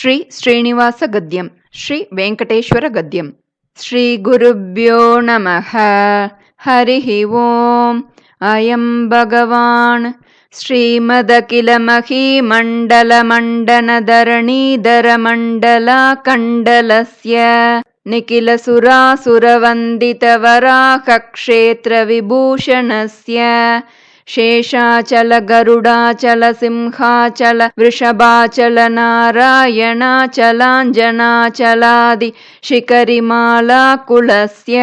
ಶ್ರೀ ಶ್ರೀನಿವಾಸ ಗದ್ಯಂ, ಶ್ರೀ ವೆಂಕಟೇಶ್ವರ ಗದ್ಯಂ. ಶ್ರೀ ಗುರುಭ್ಯೋ ನಮಃ. ಹರಿ ಓಂ. ಅಯಂ ಭಗವಾನ್ ಶ್ರೀಮದಖಿಲ ಮಹೀಮಂಡಲ ಮಂಡನಧರಣೀಧರ ಮಂಡಲ ಕಂಡಲಸ್ಯ ನಿಖಿಲ ಸುರಾಸುರವಂದಿತ ವರಾಹ ಕ್ಷೇತ್ರ ವಿಭೂಷಣಸ್ಯ ಶೇಷಾಚಲ ಗರುಡಾಚಲ ಸಿಂಹಾಚಲ ವೃಷಭಾಚಲ ನಾರಾಯಣಾಚಲಾಂಜನಾಚಲಾದಿ ಶಿಖರಿಮಾಲಾ ಕುಲಸ್ಯ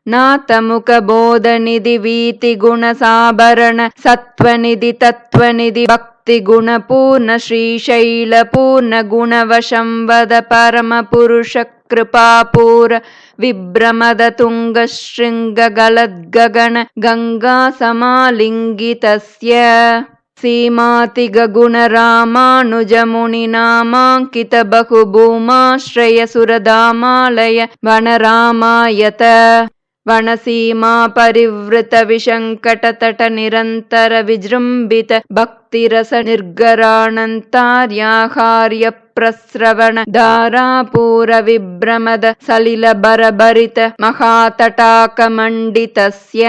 ನಾಥಮುಖ ಬೋಧನಿಧಿ ವೀತಿ ಗುಣ ಸಾಭರಣ ಸತ್ವನಿಧಿ ತತ್ವನಿಧಿ ಭಕ್ತಿ ಗುಣ ಪೂರ್ಣ ಶ್ರೀಶೈಲ ಪೂರ್ಣ ಗುಣವಶಂವದ ಪರಮ ಪುರುಷ ಕೃಪಾಪೂರ ವಿಭ್ರಮದ ತುಂಗ ಶೃಂಗ ಗಲದ್ಗಗನ ಗಂಗಾ ಸಮಾಲಿಂಗಿತಸ್ಯ ಸೀಮಾತಿ ಗಗುಣ ರಾಮಾನುಜ ಮುನಿ ನಾಮಾಂಕಿತ ಬಹುಭೂಮಾಶ್ರಯ ಸುರಧಾಮಾಲಯ ವನರಾಮಾಯತ ವನಸೀಮಾ ಪರಿವೃತ ವಿಶಂಕಟ ತಟ ನಿರಂತರ ವಿಜೃಂಭಿತ ಭಕ್ತಿರಸ ನಿರ್ಗರಾಣಂತಾರ್ಯಾಹಾರ್ಯ ಪ್ರಸ್ರವಣ ಧಾರಾಪೂರ ವಿಭ್ರಮದ ಸಲಿಲ ಬರಭರಿತ ಮಹಾತಟಾಕ ಮಂಡಿತಸ್ಯ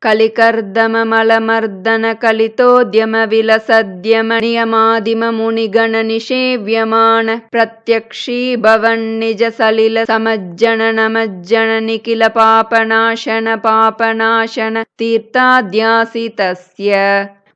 ಕಲಿಕರ್ದಮ ಮಲಮರ್ದನ ಕಲಿತೋದ್ಯಮ ವಿಲಸದ್ಯಮ ನಿಯಮಾದಿಮ ಮುನಿಗಣ ನಿಷೇವ್ಯಮಾನ ಪ್ರತ್ಯಕ್ಷೀ ಭವನ್ ನಿಜ ಸಲಿಲ ಸಮಜ್ಜನ ನಮಜ್ಜನ ನಿಖಿಲ ಪಾಪನಾಶನ ಪಾಪನಾಶನ ತೀರ್ಥಾದ್ಯಾಸಿತಸ್ಯ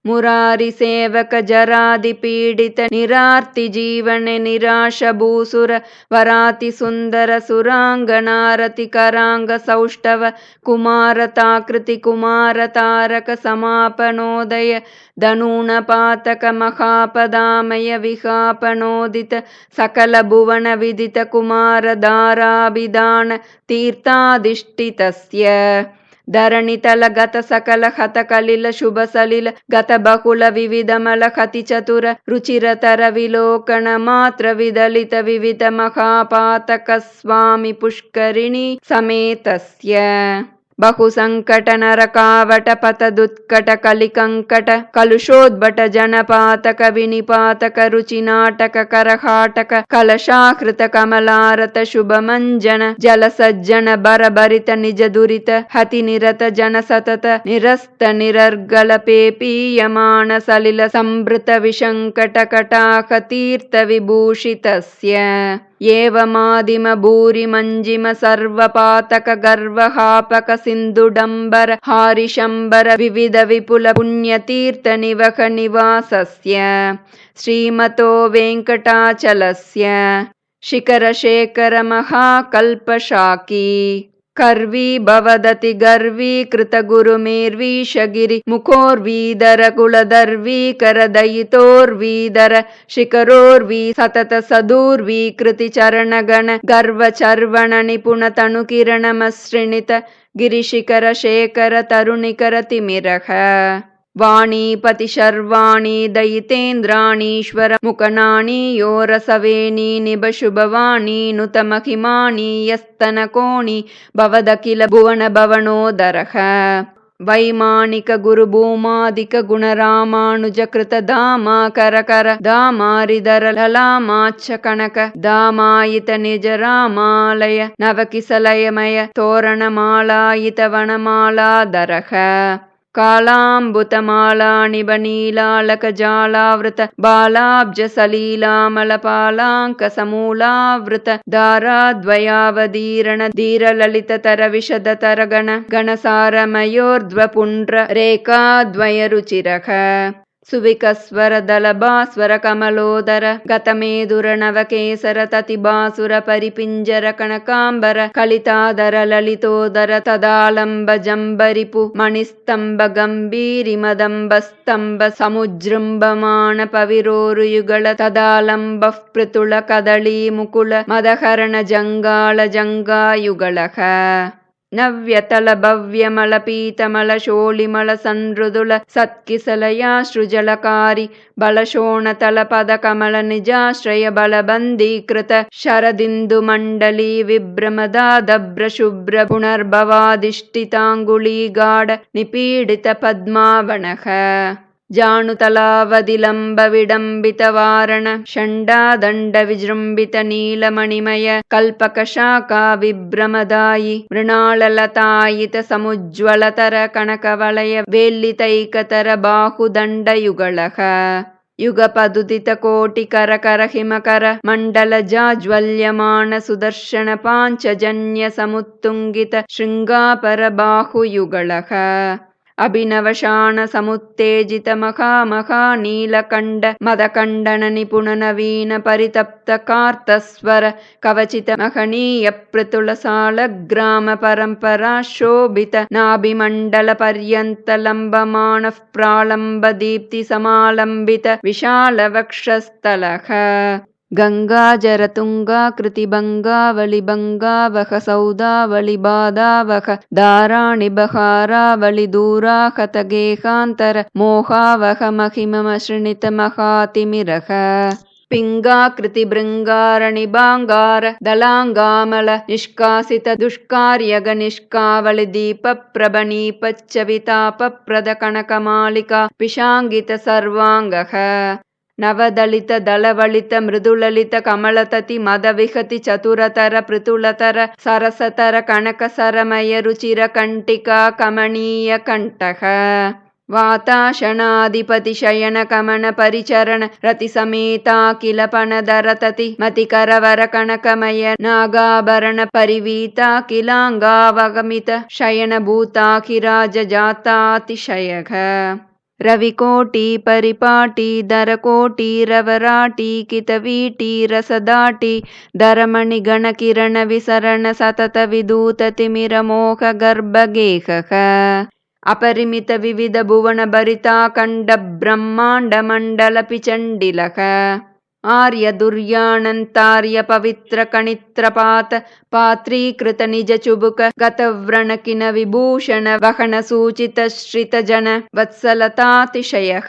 ಮುರಾರಿ ಸೇವಕ ಜರಾದಿ ಪೀಡಿತ ನಿರಾರ್ತಿ ಜೀವನೆ ನಿರಾಶ ಭೂಸುರ ವರಾತಿ ಸುಂದರ ಸುರಾಂಗನಾರತಿ ಕರಾಂಗ ಸೌಷ್ಠವ ಕುಮಾರ ತಾಕೃತಿ ಕುಮಾರ ತಾರಕ ಸಮಾಪನೋದಯ ಧನೂಣ ಪಾತಕ ಮಹಾಪದಾಮಯ ವಿಹಾಪನೋದಿತ ಸಕಲ ಭುವನ ವಿದಿತ ಕುಮಾರ ಧಾರಾಭಿಧಾನ ತೀರ್ಥಾಧಿಷ್ಠಿತಸ್ಯ ಧರಣಿತಲ ಗತ ಸಕಲ ಹತ ಕಲಿಲ ಶುಭ ಸಲಿಲ ಗತ ಬಹುಳ ವಿವಿಧ ಮಲ ಹತಿ ಚತುರ ರುಚಿರತರ ವಿಲೋಕನ ಮಾತ್ರ ವಿದಲಿತ ವಿವಿಧ ಮಹಾಪಾತಕ ಸ್ವಾಮಿ ಪುಷ್ಕರಿಣಿ ಸಮೇತಸ್ಯ ಬಹು ಸಂಕಟ ನರಕಾವಟ ಪತದುತ್ಕಟ ಕಲಿಕಂಕಟ ಕಲುಷೋದ್ಭಟ ಜನಪಾತಕ ವಿನಿಪಾತಕ ರುಚಿ ನಾಟಕ ಕರಹಾಟಕ ಕಲಶಾಕೃತ ಕಮಲಾರತ ಶುಭ ಮಂಜನ ಜಲ ಸಜ್ಜನ ಬರಭರಿತ ನಿಜ ದುರಿತ ಹತಿ ನಿರತ ಜನ ಸತತ ನಿರಸ್ತ ನಿರರ್ಗಳ ಪೇಪೀಯಮಾನ ಸಲಿಲ ಸಂಭೃತ ವಿಶಂಕಟ ಕಟಾಕ ತೀರ್ಥ ವಿಭೂಷಿತಸ್ಯ ಏವಮಾದಿಮ ಭೂರಿ ಮಂಜಿಮ ಸರ್ವಪಾತಕ ಗರ್ವಹಾಪಕ ಸಿಂಧುಡಂಬರ ಹಾರಿಶಂಬರ ವಿವಿಧ ವಿಪುಲ ಪುಣ್ಯತೀರ್ಥ ನಿವಕ ನಿವಾಸಸ್ಯ ಶ್ರೀಮತೋ ವೆಂಕಟಾಚಲಸ್ಯ ಶಿಖರ ಶೇಖರ ಮಹಾಕಲ್ಪಶಾಕೀ ಕರ್ವಿ ಭವದತಿ ಗರ್ವಿ ಕೃತ ಗುರು ಮೇರ್ವೀಶಗಿರಿ ಮುಖೋರ್ವೀದರ ಕುಲದರ್ವಿ ಕರದಯಿತೋರ್ವೀದರ ಶಿಖರೋರ್ವಿ ಸತತ ಸದೂರ್ವಿ ಕೃತಿ ಚರಣಗಣ ಗರ್ವ ಚರ್ವಣ ನಿಪುಣ ತನು ಕಿರಣ ಮಸೃಣಿತ ಗಿರಿಶಿಖರ ಶೇಖರ ತರುಣಿಕರ ತಿಮಿರಹ ವಾಣೀಪತಿ ಶರ್ವಾಣಿ ದಯಿತೇಂದ್ರಾಣೀಶ್ವರ ಮುಖನಾಣಿ ಯೋರಸವೇಣಿ ನಿಭ ಶುಭವಾಣಿ ನುತ ಮಹಿಮಾಣಿ ಯಸ್ತನ ಕೋಣಿ ಭವದಖಿಲ ಭುವನ ಭವನೋದರಃ ವೈಮಾನಿಕ ಗುರು ಭೂಮಾದಿಕ ಗುಣರಾಮಾನುಜ ಕೃತ ಧಾಮ ಕರಕರ ಧಾಮಾರಿದರ ಲಲಾಮಾಚ್ಛ ಕನಕ ಧಾಮಾಯಿತ ನಿಜ ರಾಮಾಲಯ ನವಕಿಸಲಯಮಯ ತೋರಣ ಮಾಲಾಯಿತ ವನಮಾಲಾದರಃ ಕಾಲಾಂಬುತ ಮಾಲಾಣಿಬ ನೀಲಾಲಕ ಜಾಲಾವೃತ ಬಾಲಾಬ್ಜ ಸಲೀಲಾಮಲ ಪಾಲಾಂಕ ಸಮೂಲಾವೃತ ಧಾರಾದ್ವಯಾವದೀರಣ ಧೀರಲಲಿತ ತರ ವಿಶದ ತರಗಣ ಗಣಸಾರಮಯೋರ್ಧ್ವ ಪುಂಡ್ರ ರೇಖಾದ್ವಯ ರುಚಿರಃ ಸುವಿಕಸ್ವರ ದಲಭಾಸ್ವರ ಕಮಲೋದರ ಗತಮೇದುರ ನವಕೇಸರ ತತಿಬಾಸುರ ಪರಿಪಿಂಜರ ಕನಕಾಂಬರ ಕಲಿತಾದರ ಲಲಿತೋದರ ತದಾಲಂಬ ಜಂಬರಿಪು ಮಣಿಸ್ತಂಭ ಗಂಭೀರಿ ಮದಂಬ ಸ್ತಂಭ ಸಮುಜೃಂಭಮಾಣ ಪವಿರೋರುಯುಗಳ ತದಾಲಂಬ ಪೃತುಳ ಕದಳೀ ಮುಕುಳ ಮದಹರಣ ಜಂಗಾಳ ಜಂಗಾಯುಗಳಃ ನವ್ಯತಲ ಭವ್ಯಮಲ ಪೀತಮಲ ಶೋಳಿಮಲ ಸನ್ಮೃದುಲ ಸತ್ಕಿಸಲಯಾಶ್ರುಜಲಕಾರಿ ಬಲಶೋಣತಲ ಪದ ಕಮಲ ನಿಜಾಶ್ರಯ ಬಲಬಂಧೀಕೃತ ಶರದಿಂದು ಮಂಡಲೀ ವಿಭ್ರಮದಾದಭ್ರ ಶುಭ್ರ ಪುನರ್ಭವಾಧಿಷ್ಠಿತಾಂಗುಳೀಗಾಢ ನಿಪೀಡಿತ ಪದ್ಮಾವಣಃ ಜಾಣುತಲಾವಧಿಲಂಬ ವಿಡಂಬಿತವಾರಣ ಷಂಡಾದಂಡ ವಿಜೃಂಭಿತ ನೀಲಮಣಿಮಯ ಕಲ್ಪಕ ಶಾಖಾ ವಿಭ್ರಮದಾಯಿ ಮೃಣಾಳಲತಾಯಿತ ಸಮುಜ್ವಲತರ ಕನಕವಲಯ ವೇಲ್ಲಿತೈಕತರ ಬಾಹುದಂಡಯುಗಳಃ ಯುಗಪದುದಿತ ಕೋಟಿಕರ ಕರ ಹಿಮಕರ ಮಂಡಲ ಜಾಜ್ವಲ್ಯಮಾನ ಸುದರ್ಶನ ಪಾಂಚಜನ್ಯ ಸಮುತ್ತುಂಗಿತ ಶೃಂಗಾಪರ ಬಾಹುಯುಗಳಃ ಅಭಿನವಶಾಣ ಸಮುತ್ತೇಜಿತ ಮಖಾ ನೀಲಕಂಡ ಮದಕಂಡನ ನಿಪುಣ ನವೀನ ಪರಿತಪ್ತ ಕಾರ್ತಸ್ವರ ಕವಚಿತ ಮಹನೀಯ ಪೃತುಳ ಸಾಳಗ್ರಾಮ ಪರಂಪರಾ ಶೋಭಿತ ನಾಭಿಮಂಡಲ ಪರ್ಯಂತ ಲಂಬಮಾಣ ಪ್ರಾಳಂಬ ದೀಪ್ತಿ ಸಮಾಲಂಬಿತ ವಿಶಾಲ ವಕ್ಷಸ್ಥಲಃ ಗಂಗಾಜರ ತುಂಗಾಕೃತಿ ಬಂಗಾವಳಿ ಬಂಗಾವಹ ಸೌದಾವಳಿ ಬಾದಾವಹ ಧಾರಾಣಿ ಬಹಾರಾವಳಿ ದೂರಾಹತ ಗೇಹಾಂತರ ಮೋಹಾವಹ ಮಹಿಮಮ ಶೃಣಿತ ಮಹಾತಿಮಿರಃ ಪಿಂಗಾಕೃತಿ ಭೃಂಗಾರಣಿ ಬಾಂಗಾರ ದಲಾಂಗಾಮಲ ನಿಷ್ಕಾಸಿತ ದುಷ್ಕಾರ್ಯಗ ನಿಷ್ಕಾವಳಿ ದೀಪ ಪ್ರಭನೀಪಚ್ಚ ವಿತಾಪ ಪ್ರದ ಕನಕಮಾಲಿಕಾ ಪಿಶಾಂಗಿತ ಸರ್ವಾಂಗಃ ನವದಳಿತ ದಳವಳಿತ ಮೃದುಲಲಿತ ಕಮಲತತಿ ಮದವಿಹತಿ ಚತುರತರ ಪೃತುಲತರ ಸರಸತರ ಕನಕ ಸರಮಯ ರುಚಿರ ಕಂಟಿಕಾ ಕಮನೀಯ ಕಂಠಃ ವಾತಾಶನಾಧಿಪತಿ ಶಯನ ಕಮನ ಪರಿಚರಣ ರತಿ ಸಮೇತಾಖಿಲ ಪಣದರತತಿ ಮತಿಕರವರ ಕನಕಮಯ ನಾಗಾಭರಣ ಪರಿವೀತಾಖಿಲಾಂಗಾವಗಮಿತ ಶಯನ ಭೂತಾಖಿರಾಜ ಜಾತಾತಿಶಯಃ ರವಿಕೋಟಿ ಪರಿಪಾಟಿ ದರಕೋಟಿ ರವರಾಟಿ ಕಿತವೀಟಿ ರಸದಾಟಿ ದರಮಣಿ ಗಣಕಿರಣ ವಿಸರಣ ಸತತ ವಿದೂತ ತಿಮಿರ ಮೋಹ ಗರ್ಭಗೇಹಃ ಅಪರಿಮಿತ ವಿವಿಧ ಭುವನ ಭರಿತಾಖಂಡ ಬ್ರಹ್ಮಾಂಡ ಮಂಡಲ ಪಿಚಂಡಿಲಃ ಆರ್ಯ ದುರ್ಯಾಣಂತಾರ್ಯ ಪವಿತ್ರ ಕಣಿತ್ರಪಾತ ಪಾತ್ರೀಕೃತ ನಿಜ ಚುಬುಕ ಗತವ್ರಣಕಿನ ವಿಭೂಷಣ ವಹನ ಸೂಚಿತ ಶ್ರಿತ ಜನ ವತ್ಸಲತಾತಿಶಯಃ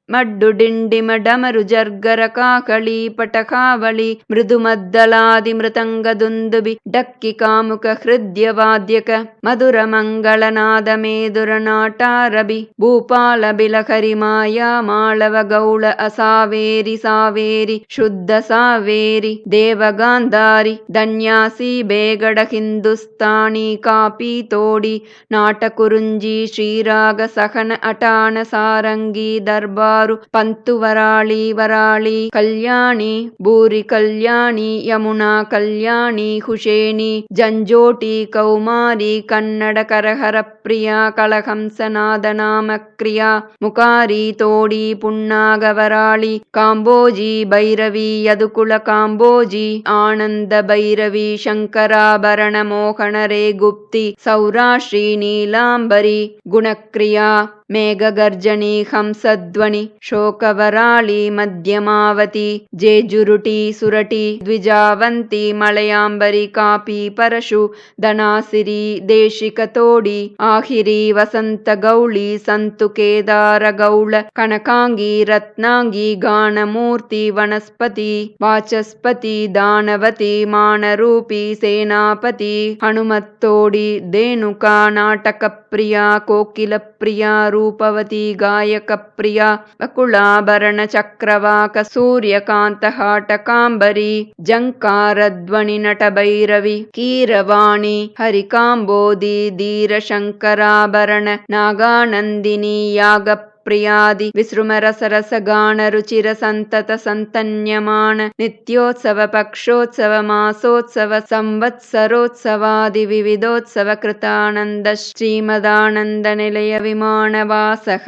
ಮಡ್ಡು ಡಿಂಡಿಮ ಡಮರು ಜರ್ಗರ ಕಾಕಳಿ ಪಟಕಾವಳಿ ಮೃದು ಮದ್ದಲಾದಿ ಮೃತಂಗ ದುಂದುಬಿ ಡಕ್ಕಿ ಕಾಮುಕ ಹೃದಯ ವಾದ್ಯಕ ಮಧುರ ಮಂಗಳನಾದ ಮೇದುರ ನಾಟಾರಬಿ ಭೂಪಾಲ ಬಿಲಕರಿ ಮಾಯಾ ಮಾಳವ ಗೌಳ ಅಸಾವೇರಿ ಸಾವೇರಿ ಶುದ್ಧ ಸಾವೇರಿ ದೇವಗಾಂಧಾರಿ ಧನ್ಯಾಸಿ ಬೇಗಡ ಹಿಂದುಸ್ತಾನಿ ಕಾಪಿ ತೋಡಿ ನಾಟಕುರುಂಜಿ ಶ್ರೀರಾಗ ಸಹನ ಅಟಾಣ ಸಾರಂಗಿ ದರ್ಬಾರು ಪಂತು ವರಾಳಿ ವರಾಳಿ ಕಲ್ಯಾಣಿ ಭೂರಿ ಕಲ್ಯಾಣಿ ಯಮುನಾ ಕಲ್ಯಾಣಿ ಹುಷೇಣಿ ಜಂಜೋಟಿ ಕೌಮಾರಿ ಕನ್ನಡ ಕರಹರ ಪ್ರಿಯ ಕಳಹಂಸನಾದ ನಾಮ ಕ್ರಿಯಾ ಮುಕಾರಿ ತೋಡಿ ಪುಣ್ಣಾಗವರಾಳಿ ಕಾಂಬೋಜಿ ಭೈರವಿ ಯದುಕುಳ ಕಾಂಬೋಜಿ ಆನಂದ ಭೈರವಿ ಶಂಕರಾಭರಣ ಮೋಹನ ರೇ ಗುಪ್ತಿ ಸೌರಾಶ್ರೀ ನೀಲಾಂಬರಿ ಗುಣಕ್ರಿಯಾ ಮೇಘಗರ್ಜನಿ ಹಂಸಧ್ವನಿ ಶೋಕವರಾಳಿ ಮಧ್ಯಮಾವತಿ ಜೇಜುರುಟಿ ಸುರಟಿ ದ್ವಿಜಾವಂತಿ ಮಲಯಾಂಬರಿ ಕಾಪಿ ಪರಶು ಧನಾಸಿರಿ ದೇಶಿಕ ತೋಡಿ ಆಹಿರಿ ವಸಂತ ಗೌಳಿ ಸಂತು ಕೇದಾರ ಗೌಳ ಕನಕಾಂಗಿ ರತ್ನಾಂಗಿ ಗಾಣಮೂರ್ತಿ ವನಸ್ಪತಿ ವಾಚಸ್ಪತಿ ದಾನವತಿ ಮಾನರೂಪಿ ಸೇನಾಪತಿ ಹನುಮತ್ತೋಡಿ ಧೇನುಕಾ ನಾಟಕ ಪ್ರಿಯ ಕೋಕಿಲ ಪ್ರಿಯ ರೂಪವತಿ ಗಾಯಕ ಪ್ರಿಯ ಬಕುಳಾಭರಣ ಚಕ್ರವಾಕ ಸೂರ್ಯಕಾಂತ ಹಾಟಕಾಂಬರಿ ಜಂಕಾರ ಧ್ವನಿ ನಟ ಭೈರವಿ ಕೀರವಾಣಿ ಹರಿಕಾಂಬೋದಿ ಧೀರ ಶಂಕರಾಭರಣ ನಾಗಾನಂದಿನಿ ಯಾಗ ಪ್ರಿಯಾದಿ ವಿಸೃಮ ರಸ ಗಾನ ರುಚಿರ ಸಂತತ ಸಂತನ್ಯಮಾನ ನಿತ್ಯೋತ್ಸವ ಪಕ್ಷೋತ್ಸವ ಮಾಸೋತ್ಸವ ಸಂವತ್ಸರೋತ್ಸವಾದಿ ವಿವಿಧೋತ್ಸವ ಕೃತಾನಂದ ಶ್ರೀಮದಾನಂದ ನಿಲಯ ವಿಮಾನವಾಸಃ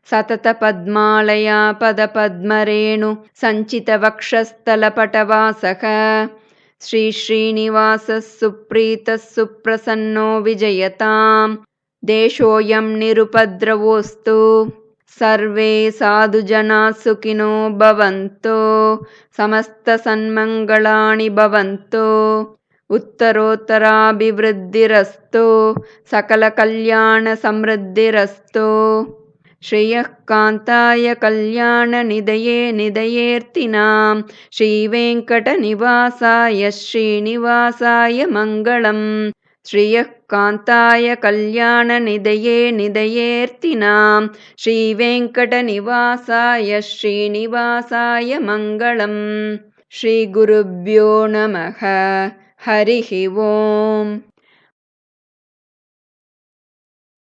ಸತತ ಪದ್ಮಾಲಯ ಪದ ಪದ್ಮರೇಣು ಸಂಚಿತ ವಕ್ಷಸ್ಥಲ ಪಟವಾಸಃ ಶ್ರೀ ಶ್ರೀನಿವಾಸ ಸುಪ್ರೀತ ಸುಪ್ರಸನ್ನೋ ವಿಜಯತಾಂ ದೇಶೋಯಂ ನಿರುಪದ್ರವೋಸ್ತು ಸರ್ವೇ ಸಾಧು ಜನಾ ಸುಖಿನೋ ಭವಂತು ಸಮಸ್ತ ಸನ್ಮಂಗಳಾನಿ ಭವಂತು ಉತ್ತರೋತ್ತರಾಭಿವೃದ್ಧಿರಸ್ತು ಸಕಲ ಕಲ್ಯಾಣ ಸಮೃದ್ಧಿರಸ್ತು ಶ್ರೇಯಃ ಕಾಂತಾಯ ಕಲ್ಯಾಣ ನಿಧಯೇ ನಿಧಯೇರ್ತಿನಾಂ ಶ್ರೀ ವೆಂಕಟ ನಿವಾಸಾಯ ಶ್ರೀನಿವಾಸಾಯ ಮಂಗಳಂ श्रियः कान्ताय कल्याणनिधये निधयेऽर्थिनां श्रीवेङ्कटनिवासाय श्रीनिवासाय मङ्गलम्। श्रीगुरुभ्यो नमः। हरिः ओम्।